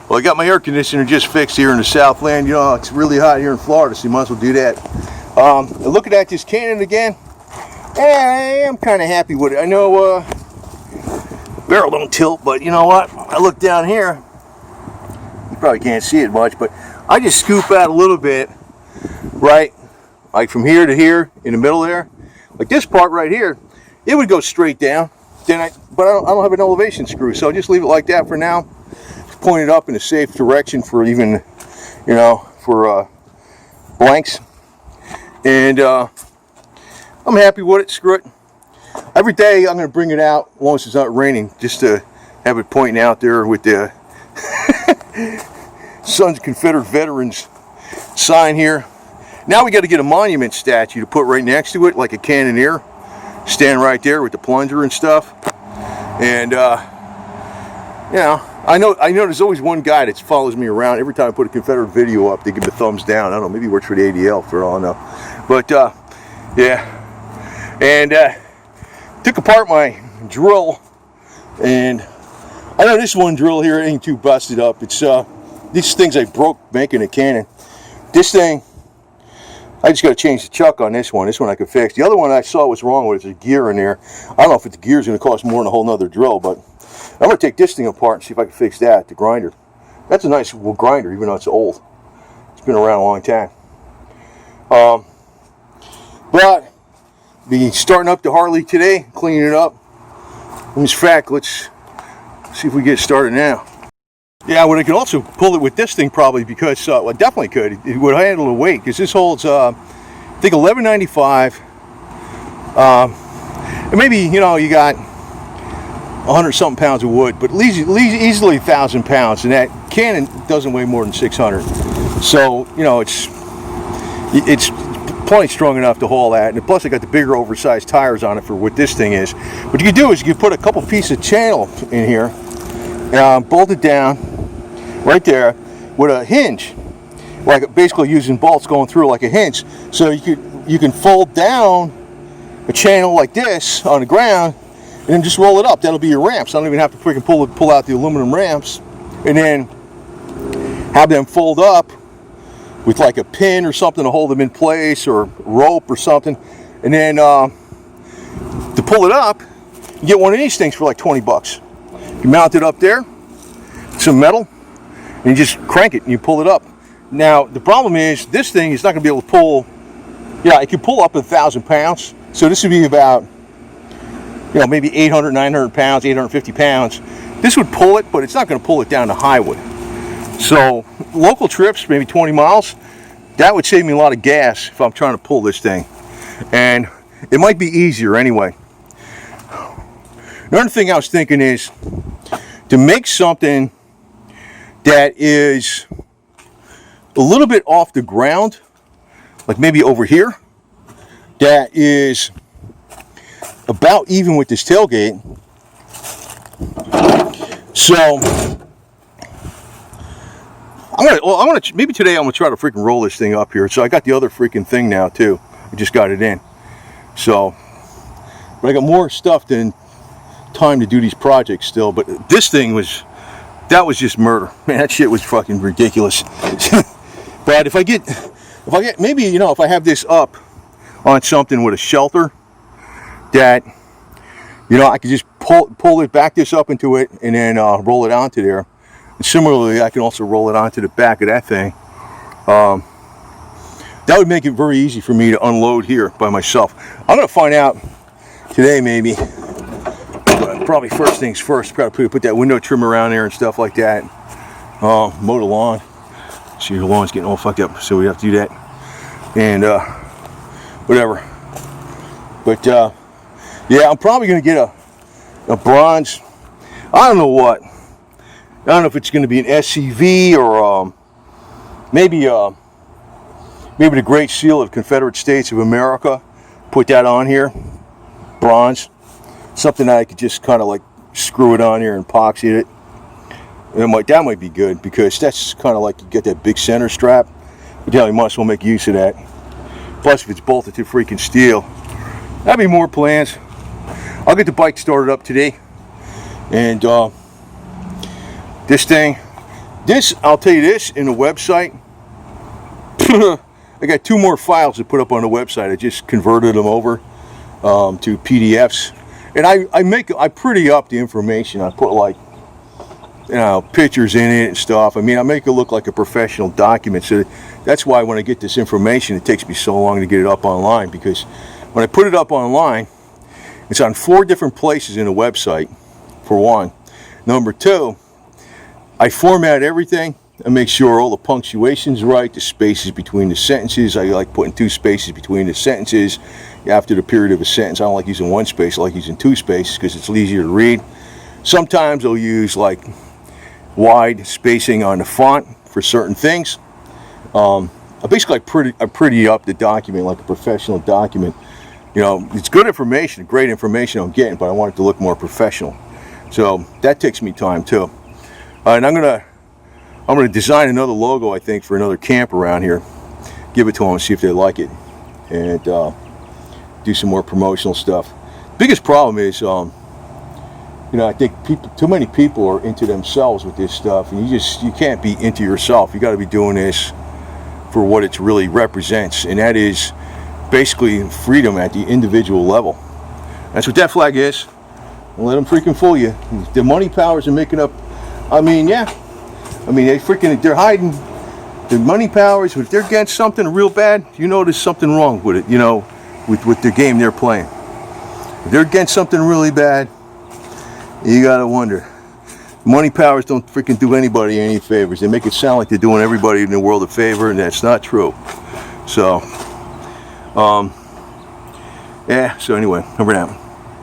Well, I got my air conditioner just fixed here in the Southland. You know, it's really hot here in Florida, so you might as well do that. Looking at this Cannon again, I am kind of happy with it. I know barrel don't tilt, but you know what? I look down here, you probably can't see it much, but I just scoop out a little bit, right? Like from here to here, in the middle there. Like this part right here, it would go straight down. But I don't have an elevation screw, so I just leave it like that for now. Point it up in a safe direction for even, you know, for blanks. And I'm happy with it. Screw it. Every day I'm going to bring it out, as long as it's not raining, just to have it pointing out there with the Sons of Confederate Veterans sign here. Now we got to get a monument statue to put right next to it, like a cannoneer, stand right there with the plunger and stuff. And you know, I know there's always one guy that follows me around. Every time I put a Confederate video up, they give me a thumbs down. I don't know, maybe he works for the ADL for all I know. But yeah, and took apart my drill, and I know this one drill here ain't too busted up. It's these things I broke making a Cannon. This thing, I just got to change the chuck on this one. This one I could fix. The other one I saw was wrong with it. There's a gear in there. I don't know if the gear is going to cost more than a whole nother drill, but I'm going to take this thing apart and see if I can fix that, the grinder. That's a nice little grinder, even though it's old. It's been around a long time. But be starting up the Harley today, cleaning it up. In fact, let's see if we get started now. Yeah, well, I could also pull it with this thing probably, because, well, I definitely could. It would handle the weight, because this holds, I think, 1195. And maybe, you know, you got 100-something pounds of wood, but easily 1,000 pounds, and that Cannon doesn't weigh more than 600. So, you know, it's plenty strong enough to haul that, and plus I got the bigger oversized tires on it for what this thing is. What you can do is you can put a couple pieces of channel in here, bolt it down right there with a hinge, like basically using bolts going through like a hinge. So you can fold down a channel like this on the ground, and then just roll it up. That'll be your ramps. I don't even have to freaking pull out the aluminum ramps, and then have them fold up with like a pin or something to hold them in place, or rope or something. And then to pull it up, you get one of these things for like 20 bucks. You mount it up there, some metal, and you just crank it and you pull it up. Now the problem is this thing is not going to be able to pull. Yeah, it can pull up 1,000 pounds. So this would be about, you know, maybe 800, 900 pounds, 850 pounds. This would pull it, but it's not going to pull it down to highway. So local trips, maybe 20 miles, that would save me a lot of gas if I'm trying to pull this thing. And it might be easier anyway. Another thing I was thinking is to make something that is a little bit off the ground, like maybe over here, that is about even with this tailgate. So maybe today I'm gonna try to freaking roll this thing up here. So I got the other freaking thing now too. I just got it in. So, but I got more stuff than time to do these projects still. But this thing was just murder. Man, that shit was fucking ridiculous. But if I get maybe, you know, if I have this up on something with a shelter, that, you know, I could just pull it, back this up into it, and then roll it onto there. And similarly, I can also roll it onto the back of that thing. That would make it very easy for me to unload here by myself. I'm going to find out today, maybe. Probably first things first. Probably put that window trim around there and stuff like that. Mow the lawn. See, the lawn's getting all fucked up, so we have to do that. And whatever. But yeah, I'm probably going to get a bronze. I don't know what. I don't know if it's going to be an SCV or maybe the Great Seal of Confederate States of America. Put that on here, bronze. Something that I could just kind of like screw it on here and epoxy it. And that might be good, because that's kind of like you get that big center strap. But yeah, you might as well make use of that. Plus, if it's bolted to freaking steel, that'd be more plans. I'll get the bike started up today, and this thing, This, I'll tell you this, in the website, I got 2 more files to put up on the website. I just converted them over to PDFs, and I pretty up the information. I put, like, you know, pictures in it and stuff. I mean, I make it look like a professional document. So that's why when I get this information, it takes me so long to get it up online, because when I put it up online, it's on 4 different places in the website, for one. Number 2, I format everything. I make sure all the punctuation's right, the spaces between the sentences. I like putting 2 spaces between the sentences after the period of a sentence. I don't like using 1 space. I like using 2 spaces because it's easier to read. Sometimes I'll use like wide spacing on the font for certain things. I basically I pretty up the document like a professional document. You know, it's good information, great information I'm getting, but I want it to look more professional. So that takes me time too. And I'm gonna design another logo, I think, for another camp around here. Give it to them and see if they like it, and do some more promotional stuff. Biggest problem is, you know, I think too many people are into themselves with this stuff, and you can't be into yourself. You got to be doing this for what it really represents, and that is basically freedom at the individual level. That's what that flag is. Don't let them freaking fool you. The money powers are making up. I mean, yeah. I mean, they're hiding. The money powers, if they're against something real bad, you know there's something wrong with it, you know, with the game they're playing. If they're against something really bad, you gotta wonder. Money powers don't freaking do anybody any favors. They make it sound like they're doing everybody in the world a favor, and that's not true. So, yeah, so anyway, over now.